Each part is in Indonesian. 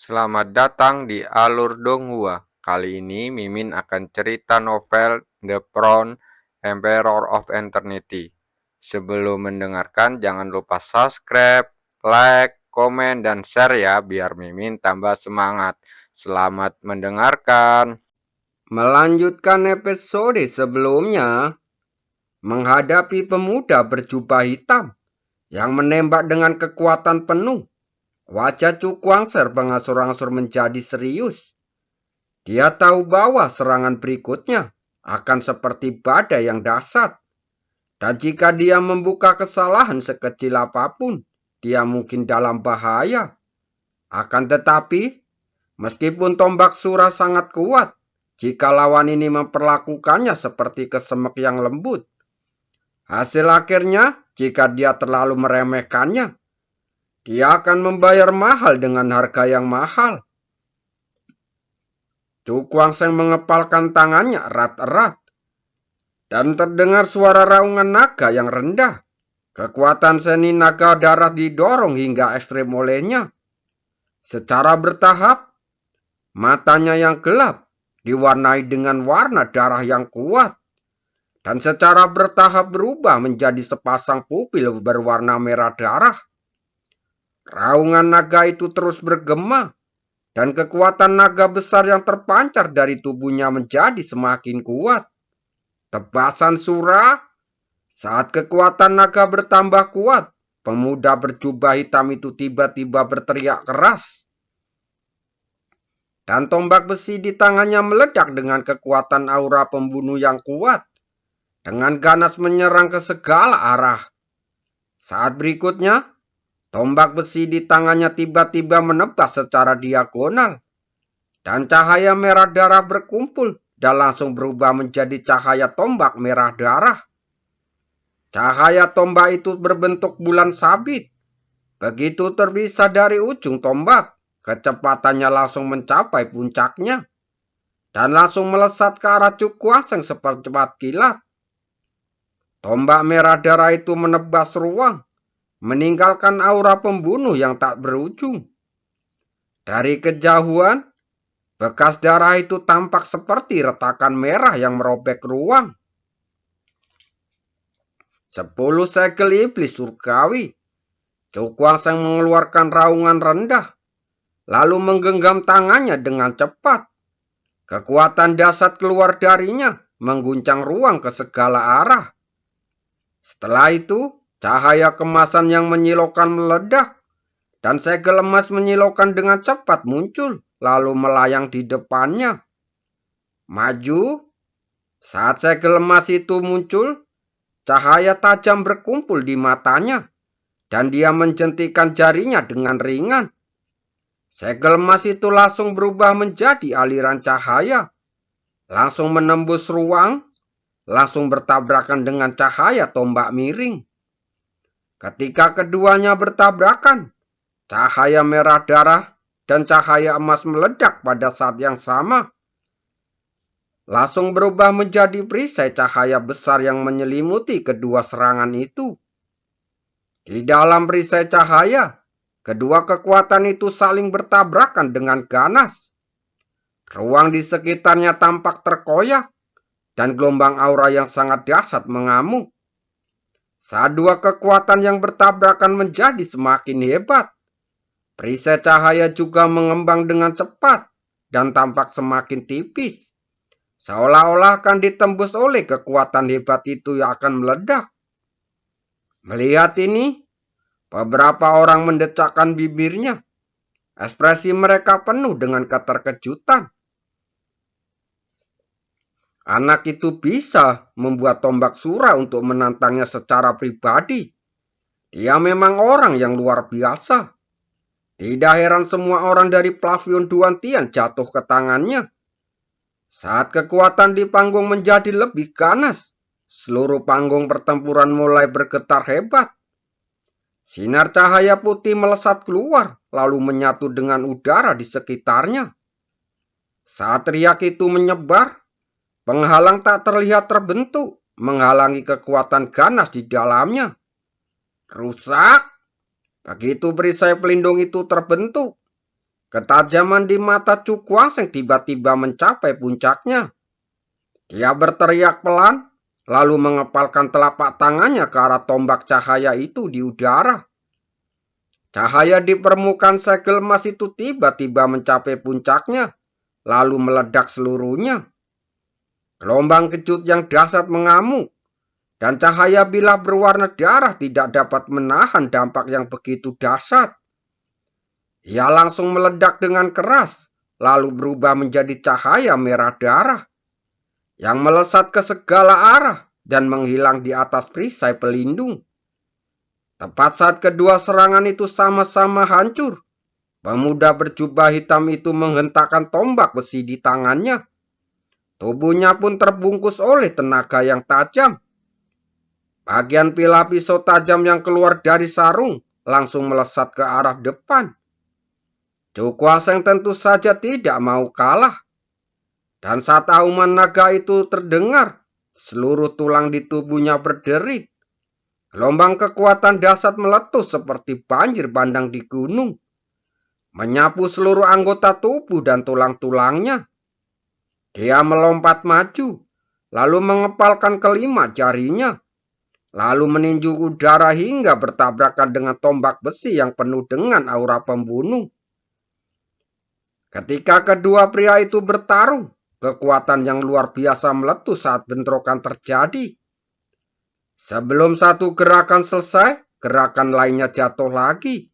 Selamat datang di Alur Donghua. Kali ini Mimin akan cerita novel The Crown Emperor of Eternity. Sebelum mendengarkan jangan lupa subscribe, like, komen, dan share ya biar Mimin tambah semangat. Selamat mendengarkan. Melanjutkan episode sebelumnya, menghadapi pemuda berjubah hitam yang menembak dengan kekuatan penuh, wajah Chu Guangser berangsur-angsur menjadi serius. Dia tahu bahwa serangan berikutnya akan seperti badai yang dahsyat. Dan jika dia membuka kesalahan sekecil apapun, dia mungkin dalam bahaya. Akan tetapi, meskipun tombak surah sangat kuat, jika lawan ini memperlakukannya seperti kesemek yang lembut, hasil akhirnya, jika dia terlalu meremehkannya, dia akan membayar mahal dengan harga yang mahal. Chu Guangsheng mengepalkan tangannya erat-erat, dan terdengar suara raungan naga yang rendah. Kekuatan seni naga darat didorong hingga ekstrem olehnya. Secara bertahap, matanya yang gelap diwarnai dengan warna darah yang kuat, dan secara bertahap berubah menjadi sepasang pupil berwarna merah darah. Raungan naga itu terus bergema, dan kekuatan naga besar yang terpancar dari tubuhnya menjadi semakin kuat. Tebasan surah, saat kekuatan naga bertambah kuat, pemuda berjubah hitam itu tiba-tiba berteriak keras. Dan tombak besi di tangannya meledak dengan kekuatan aura pembunuh yang kuat, dengan ganas menyerang ke segala arah. Saat berikutnya, tombak besi di tangannya tiba-tiba menebas secara diagonal, dan cahaya merah darah berkumpul dan langsung berubah menjadi cahaya tombak merah darah. Cahaya tombak itu berbentuk bulan sabit. Begitu terpisah dari ujung tombak, kecepatannya langsung mencapai puncaknya, dan langsung melesat ke arah Chu Guangsheng sepercepat kilat. Tombak merah darah itu menebas ruang, meninggalkan aura pembunuh yang tak berujung. Dari kejauhan, bekas darah itu tampak seperti retakan merah yang merobek ruang. 10 segel iblis surgawi. Chu Guangsheng mengeluarkan raungan rendah, lalu menggenggam tangannya dengan cepat. Kekuatan dahsyat keluar darinya, mengguncang ruang ke segala arah. Setelah itu, cahaya kemasan yang menyilaukan meledak, dan segel emas menyilaukan dengan cepat muncul, lalu melayang di depannya. Maju. Saat segel emas itu muncul, cahaya tajam berkumpul di matanya, dan dia menjentikan jarinya dengan ringan. Segel emas itu langsung berubah menjadi aliran cahaya, langsung menembus ruang, langsung bertabrakan dengan cahaya tombak miring. Ketika keduanya bertabrakan, cahaya merah darah dan cahaya emas meledak pada saat yang sama. Langsung berubah menjadi perisai cahaya besar yang menyelimuti kedua serangan itu. Di dalam perisai cahaya, kedua kekuatan itu saling bertabrakan dengan ganas. Ruang di sekitarnya tampak terkoyak, dan gelombang aura yang sangat dahsyat mengamuk. Saat dua kekuatan yang bertabrakan menjadi semakin hebat, perisai cahaya juga mengembang dengan cepat dan tampak semakin tipis, seolah-olah akan ditembus oleh kekuatan hebat itu yang akan meledak. Melihat ini, beberapa orang mendecakkan bibirnya. Ekspresi mereka penuh dengan keterkejutan. Anak itu bisa membuat tombak surah untuk menantangnya secara pribadi. Dia memang orang yang luar biasa. Tidak heran semua orang dari Plavion Duantian jatuh ke tangannya. Saat kekuatan di panggung menjadi lebih ganas, seluruh panggung pertempuran mulai bergetar hebat. Sinar cahaya putih melesat keluar, lalu menyatu dengan udara di sekitarnya. Saat riak itu menyebar, penghalang tak terlihat terbentuk, menghalangi kekuatan ganas di dalamnya. Rusak. Begitu perisai pelindung itu terbentuk, Ketajaman di mata Cu Kuangseng tiba-tiba mencapai puncaknya. Dia berteriak pelan, lalu mengepalkan telapak tangannya ke arah tombak cahaya itu di udara. Cahaya di permukaan segel emas itu tiba-tiba mencapai puncaknya, lalu meledak seluruhnya. Gelombang kejut yang dahsyat mengamuk, dan cahaya bilah berwarna darah tidak dapat menahan dampak yang begitu dahsyat. Ia langsung meledak dengan keras, lalu berubah menjadi cahaya merah darah yang melesat ke segala arah dan menghilang di atas perisai pelindung. Tepat saat kedua serangan itu sama-sama hancur, pemuda berjubah hitam itu menghentakkan tombak besi di tangannya. Tubuhnya pun terbungkus oleh tenaga yang tajam. Bagian pilah pisau tajam yang keluar dari sarung langsung melesat ke arah depan. Cu Kuangseng tentu saja tidak mau kalah. Dan saat auman naga itu terdengar, seluruh tulang di tubuhnya berderit. Gelombang kekuatan dahsyat meletus seperti banjir bandang di gunung, menyapu seluruh anggota tubuh dan tulang-tulangnya. Dia melompat maju, lalu mengepalkan kelima jarinya, lalu meninju udara hingga bertabrakan dengan tombak besi yang penuh dengan aura pembunuh. Ketika kedua pria itu bertarung, kekuatan yang luar biasa meletus saat bentrokan terjadi. Sebelum satu gerakan selesai, gerakan lainnya jatuh lagi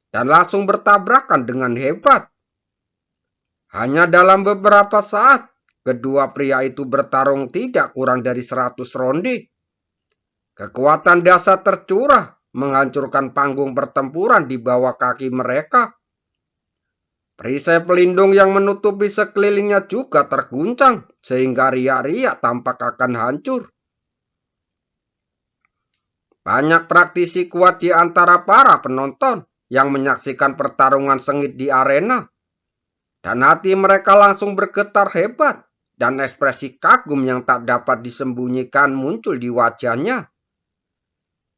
dan langsung bertabrakan dengan hebat. Hanya dalam beberapa saat, kedua pria itu bertarung tidak kurang dari 100 ronde. Kekuatan dahsyat tercurah, menghancurkan panggung pertempuran di bawah kaki mereka. Perisai pelindung yang menutupi sekelilingnya juga terguncang, sehingga riak-riak tampak akan hancur. Banyak praktisi kuat di antara para penonton yang menyaksikan pertarungan sengit di arena. Dan hati mereka langsung bergetar hebat, dan ekspresi kagum yang tak dapat disembunyikan muncul di wajahnya.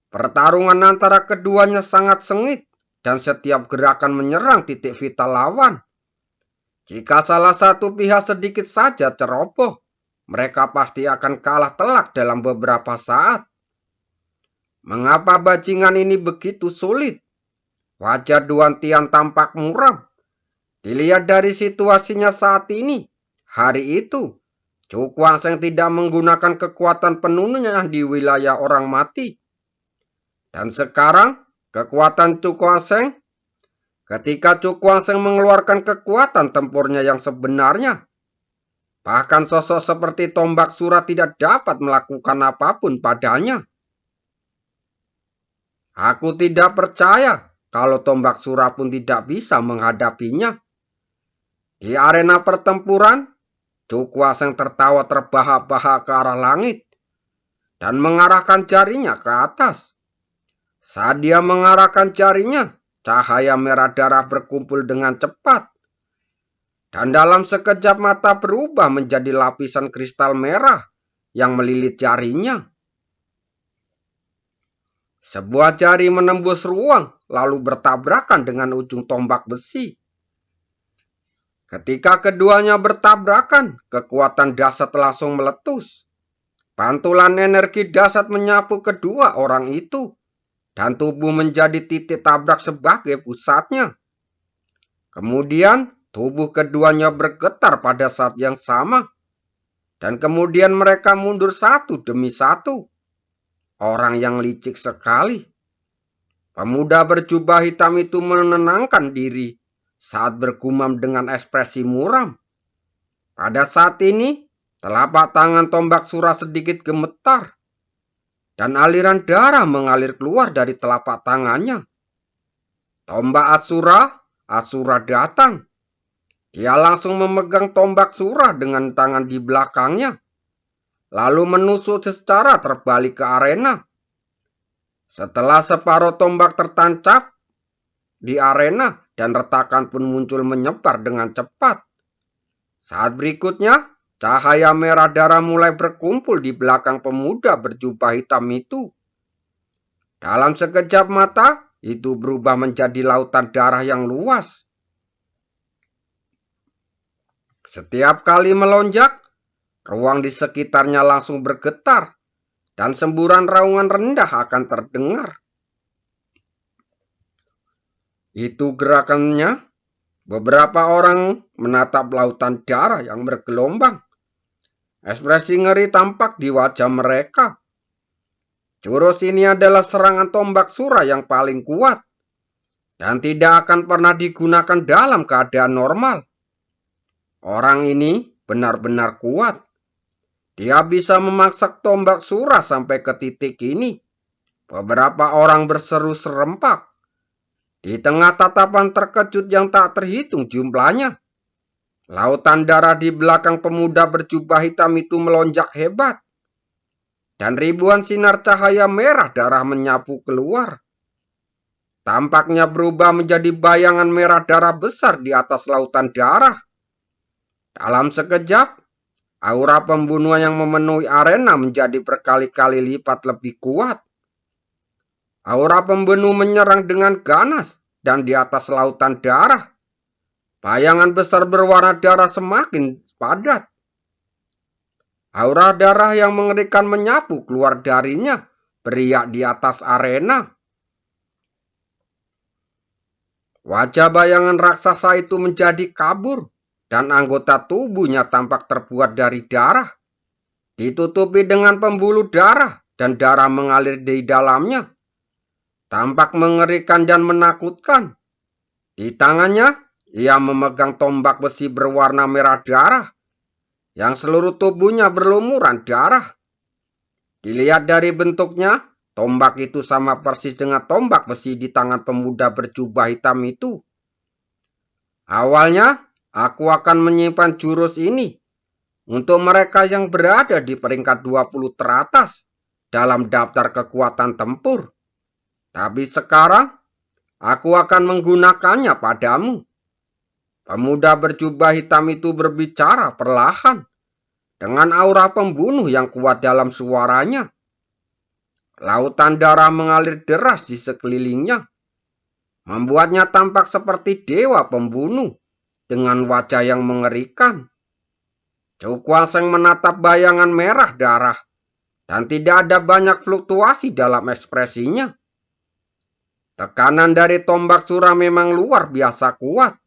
Pertarungan antara keduanya sangat sengit, dan setiap gerakan menyerang titik vital lawan. Jika salah satu pihak sedikit saja ceroboh, mereka pasti akan kalah telak dalam beberapa saat. Mengapa bajingan ini begitu sulit? Wajah Duan Tian tampak muram. Dilihat dari situasinya saat ini, hari itu, Cu Kuangseng tidak menggunakan kekuatan penuhnya di wilayah orang mati. Dan sekarang, kekuatan Cu Kuangseng, ketika Cu Kuangseng mengeluarkan kekuatan tempurnya yang sebenarnya, bahkan sosok seperti tombak surah tidak dapat melakukan apapun padanya. Aku tidak percaya kalau tombak surah pun tidak bisa menghadapinya. Di arena pertempuran, Cu Kuangseng tertawa terbahak-bahak ke arah langit dan mengarahkan jarinya ke atas. Saat dia mengarahkan jarinya, cahaya merah darah berkumpul dengan cepat. Dan dalam sekejap mata berubah menjadi lapisan kristal merah yang melilit jarinya. Sebuah jari menembus ruang, lalu bertabrakan dengan ujung tombak besi. Ketika keduanya bertabrakan, kekuatan dahsyat langsung meletus. Pantulan energi dahsyat menyapu kedua orang itu, dan tubuh menjadi titik tabrak sebagai pusatnya. Kemudian, tubuh keduanya bergetar pada saat yang sama, dan kemudian mereka mundur satu demi satu. Orang yang licik sekali. Pemuda berjubah hitam itu menenangkan diri saat bergumam dengan ekspresi muram. Pada saat ini, telapak tangan tombak surah sedikit gemetar, dan aliran darah mengalir keluar dari telapak tangannya. Tombak Asura datang. Dia langsung memegang tombak surah dengan tangan di belakangnya, lalu menusuk secara terbalik ke arena. Setelah separuh tombak tertancap di arena dan retakan pun muncul menyebar dengan cepat. Saat berikutnya, cahaya merah darah mulai berkumpul di belakang pemuda berjubah hitam itu. Dalam sekejap mata, itu berubah menjadi lautan darah yang luas. Setiap kali melonjak, ruang di sekitarnya langsung bergetar dan semburan raungan rendah akan terdengar. Itu gerakannya. Beberapa orang menatap lautan darah yang bergelombang. Ekspresi ngeri tampak di wajah mereka. Jurus ini adalah serangan tombak sura yang paling kuat dan tidak akan pernah digunakan dalam keadaan normal. Orang ini benar-benar kuat. Dia bisa memaksa tombak sura sampai ke titik ini. Beberapa orang berseru serempak. Di tengah tatapan terkejut yang tak terhitung jumlahnya, lautan darah di belakang pemuda berjubah hitam itu melonjak hebat. Dan ribuan sinar cahaya merah darah menyapu keluar. Tampaknya berubah menjadi bayangan merah darah besar di atas lautan darah. Dalam sekejap, aura pembunuhan yang memenuhi arena menjadi berkali-kali lipat lebih kuat. Aura pembunuh menyerang dengan ganas dan di atas lautan darah. Bayangan besar berwarna darah semakin padat. Aura darah yang mengerikan menyapu keluar darinya, beriak di atas arena. Wajah bayangan raksasa itu menjadi kabur, dan anggota tubuhnya tampak terbuat dari darah. Ditutupi dengan pembuluh darah, dan darah mengalir di dalamnya. Tampak mengerikan dan menakutkan. Di tangannya, ia memegang tombak besi berwarna merah darah, yang seluruh tubuhnya berlumuran darah. Dilihat dari bentuknya, tombak itu sama persis dengan tombak besi di tangan pemuda berjubah hitam itu. Awalnya, aku akan menyimpan jurus ini untuk mereka yang berada di peringkat 20 teratas dalam daftar kekuatan tempur. Tapi sekarang, aku akan menggunakannya padamu. Pemuda berjubah hitam itu berbicara perlahan, dengan aura pembunuh yang kuat dalam suaranya. Lautan darah mengalir deras di sekelilingnya, membuatnya tampak seperti dewa pembunuh dengan wajah yang mengerikan. Cukuaseng menatap bayangan merah darah, dan tidak ada banyak fluktuasi dalam ekspresinya. Tekanan dari tombak sura memang luar biasa kuat.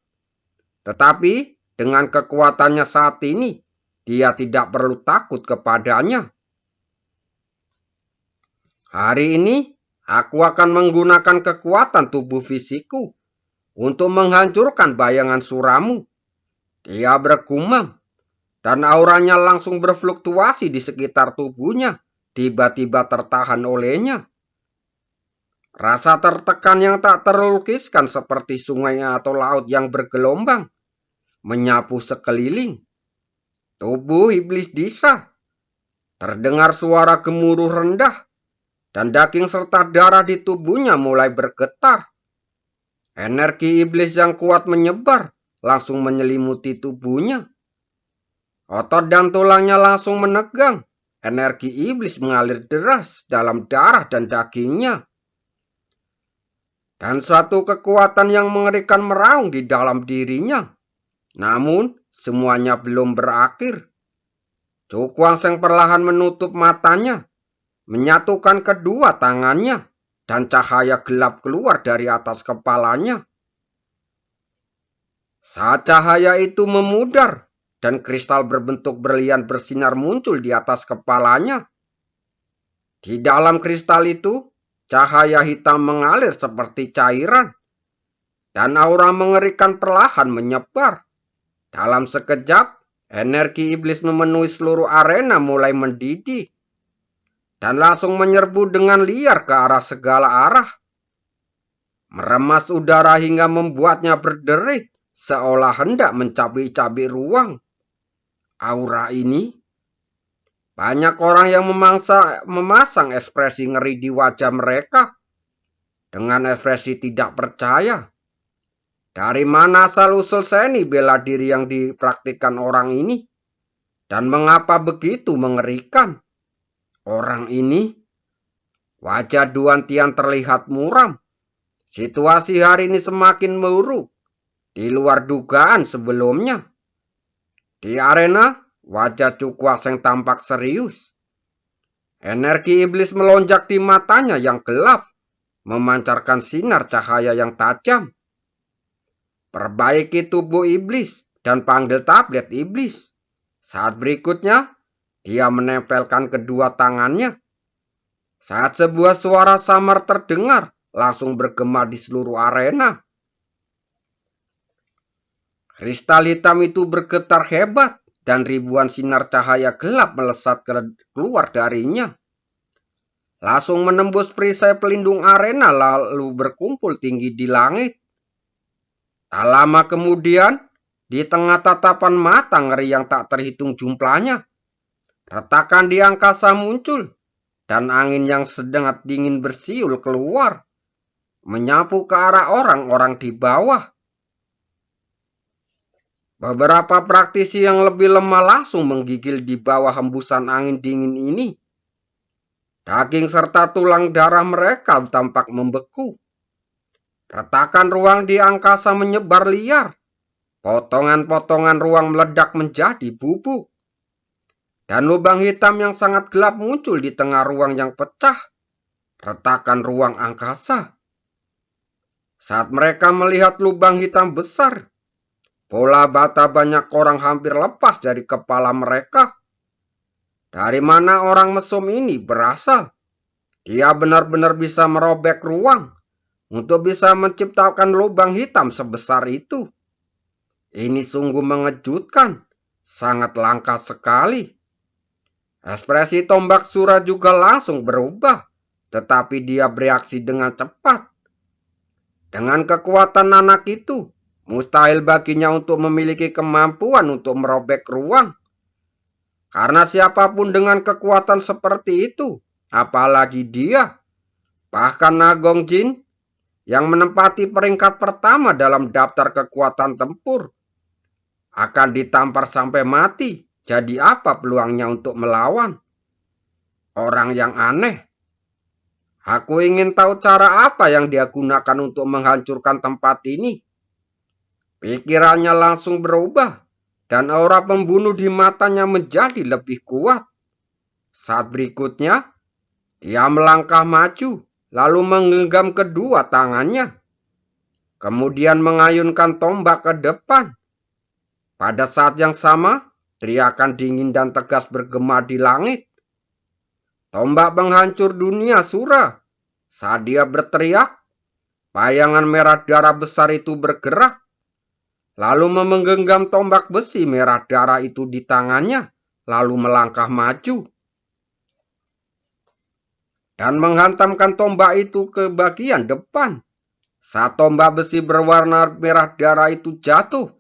Tetapi dengan kekuatannya saat ini, dia tidak perlu takut kepadanya. Hari ini, aku akan menggunakan kekuatan tubuh fisikku untuk menghancurkan bayangan suramu. Dia bergumam, dan auranya langsung berfluktuasi di sekitar tubuhnya, tiba-tiba tertahan olehnya. Rasa tertekan yang tak terlukiskan seperti sungai atau laut yang bergelombang menyapu sekeliling. Tubuh iblis Disa. Terdengar suara gemuruh rendah, dan daging serta darah di tubuhnya mulai bergetar. Energi iblis yang kuat menyebar, langsung menyelimuti tubuhnya. Otot dan tulangnya langsung menegang. Energi iblis mengalir deras dalam darah dan dagingnya. Dan suatu kekuatan yang mengerikan meraung di dalam dirinya. Namun, semuanya belum berakhir. Cukuaseng perlahan menutup matanya, menyatukan kedua tangannya, dan cahaya gelap keluar dari atas kepalanya. Saat cahaya itu memudar, dan kristal berbentuk berlian bersinar muncul di atas kepalanya. Di dalam kristal itu, cahaya hitam mengalir seperti cairan, dan aura mengerikan perlahan menyebar. Dalam sekejap, energi iblis memenuhi seluruh arena mulai mendidih, dan langsung menyerbu dengan liar ke arah segala arah. Meremas udara hingga membuatnya berderit, seolah hendak mencabik-cabik ruang. Aura ini, banyak orang yang memasang ekspresi ngeri di wajah mereka, dengan ekspresi tidak percaya. Dari mana asal-usul seni bela diri yang dipraktikkan orang ini? Dan mengapa begitu mengerikan? Orang ini, wajah Duan Tian terlihat muram. Situasi hari ini semakin buruk, di luar dugaan sebelumnya. Di arena, wajah Cukwang Seng tampak serius. Energi iblis melonjak di matanya yang gelap, memancarkan sinar cahaya yang tajam. Perbaiki tubuh iblis dan panggil tablet iblis. Saat berikutnya, dia menempelkan kedua tangannya. Saat sebuah suara samar terdengar, langsung bergema di seluruh arena. Kristal hitam itu bergetar hebat dan ribuan sinar cahaya gelap melesat keluar darinya. Langsung menembus perisai pelindung arena lalu berkumpul tinggi di langit. Tak lama kemudian, di tengah tatapan mata ngeri yang tak terhitung jumlahnya, retakan di angkasa muncul dan angin yang sangat dingin bersiul keluar, menyapu ke arah orang-orang di bawah. Beberapa praktisi yang lebih lemah langsung menggigil di bawah hembusan angin dingin ini. Daging serta tulang darah mereka tampak membeku. Retakan ruang di angkasa menyebar liar. Potongan-potongan ruang meledak menjadi bubuk. Dan lubang hitam yang sangat gelap muncul di tengah ruang yang pecah. Retakan ruang angkasa. Saat mereka melihat lubang hitam besar, bola bata banyak orang hampir lepas dari kepala mereka. Dari mana orang mesum ini berasal? Dia benar-benar bisa merobek ruang untuk bisa menciptakan lubang hitam sebesar itu. Ini sungguh mengejutkan, sangat langka sekali. Ekspresi tombak Sura juga langsung berubah, tetapi dia bereaksi dengan cepat. Dengan kekuatan anak itu, mustahil baginya untuk memiliki kemampuan untuk merobek ruang. Karena siapapun dengan kekuatan seperti itu, apalagi dia, bahkan Nagong Jin, yang menempati peringkat pertama dalam daftar kekuatan tempur, akan ditampar sampai mati. Jadi apa peluangnya untuk melawan? Orang yang aneh. Aku ingin tahu cara apa yang dia gunakan untuk menghancurkan tempat ini. Pikirannya langsung berubah, dan aura pembunuh di matanya menjadi lebih kuat. Saat berikutnya, dia melangkah maju, lalu menggenggam kedua tangannya. Kemudian mengayunkan tombak ke depan. Pada saat yang sama, teriakan dingin dan tegas bergema di langit. Tombak penghancur dunia Sura. Saat dia berteriak, bayangan merah darah besar itu bergerak, lalu menggenggam tombak besi merah darah itu di tangannya, lalu melangkah maju. Dan menghantamkan tombak itu ke bagian depan. Saat tombak besi berwarna merah darah itu jatuh,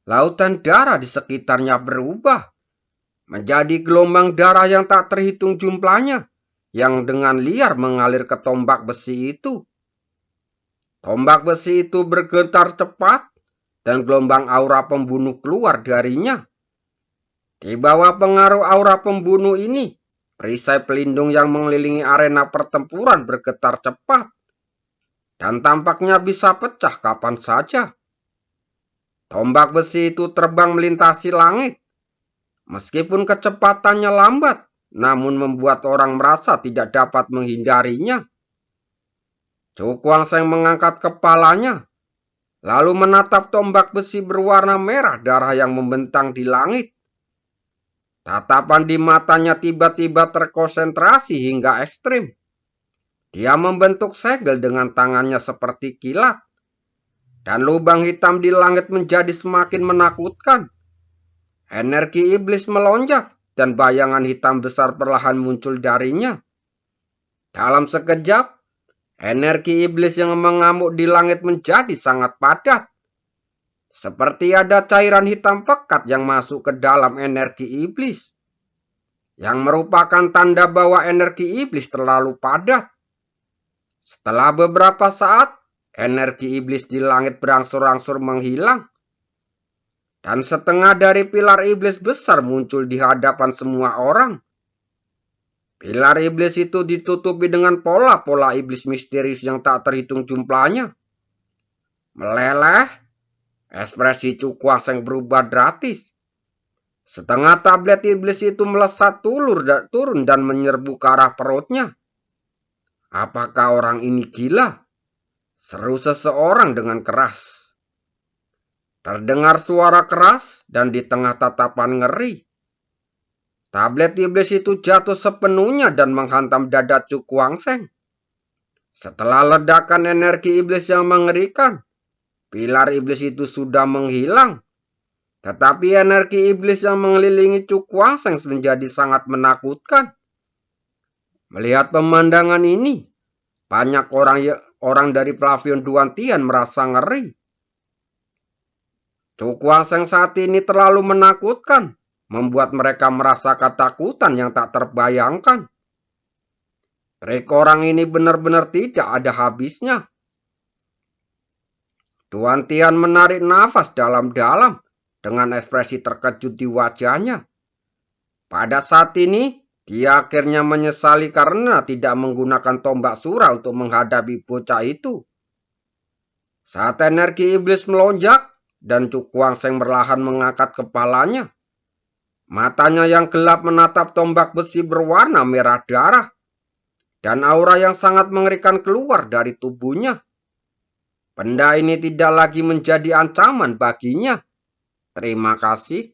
lautan darah di sekitarnya berubah menjadi gelombang darah yang tak terhitung jumlahnya, yang dengan liar mengalir ke tombak besi itu. Tombak besi itu bergetar cepat, dan gelombang aura pembunuh keluar darinya. Di bawah pengaruh aura pembunuh ini, perisai pelindung yang mengelilingi arena pertempuran bergetar cepat, dan tampaknya bisa pecah kapan saja. Tombak besi itu terbang melintasi langit. Meskipun kecepatannya lambat, namun membuat orang merasa tidak dapat menghindarinya. Cukwang Seng mengangkat kepalanya, lalu menatap tombak besi berwarna merah darah yang membentang di langit. Tatapan di matanya tiba-tiba terkonsentrasi hingga ekstrim. Dia membentuk segel dengan tangannya seperti kilat. Dan lubang hitam di langit menjadi semakin menakutkan. Energi iblis melonjak dan bayangan hitam besar perlahan muncul darinya. Dalam sekejap, energi iblis yang mengamuk di langit menjadi sangat padat. Seperti ada cairan hitam pekat yang masuk ke dalam energi iblis. Yang merupakan tanda bahwa energi iblis terlalu padat. Setelah beberapa saat, energi iblis di langit berangsur-angsur menghilang. Dan setengah dari pilar iblis besar muncul di hadapan semua orang. Pilar iblis itu ditutupi dengan pola-pola iblis misterius yang tak terhitung jumlahnya. Meleleh, ekspresi Cukwang Seng berubah drastis. Setengah tablet iblis itu melesat turun dan menyerbu ke arah perutnya. Apakah orang ini gila? Seru seseorang dengan keras. Terdengar suara keras dan di tengah tatapan ngeri. Tablet iblis itu jatuh sepenuhnya dan menghantam dada Cu Kuangseng. Setelah ledakan energi iblis yang mengerikan, pilar iblis itu sudah menghilang. Tetapi energi iblis yang mengelilingi Cu Kuangseng menjadi sangat menakutkan. Melihat pemandangan ini, banyak orang dari Pavilion Duantian merasa ngeri. Cu Kuangseng saat ini terlalu menakutkan, membuat mereka merasa ketakutan yang tak terbayangkan. Trik orang ini benar-benar tidak ada habisnya. Duantian menarik nafas dalam-dalam dengan ekspresi terkejut di wajahnya. Pada saat ini, dia akhirnya menyesali karena tidak menggunakan tombak surah untuk menghadapi bocah itu. Saat energi iblis melonjak dan Cu Kuangseng perlahan mengangkat kepalanya, matanya yang gelap menatap tombak besi berwarna merah darah, dan aura yang sangat mengerikan keluar dari tubuhnya. Benda ini tidak lagi menjadi ancaman baginya. Terima kasih.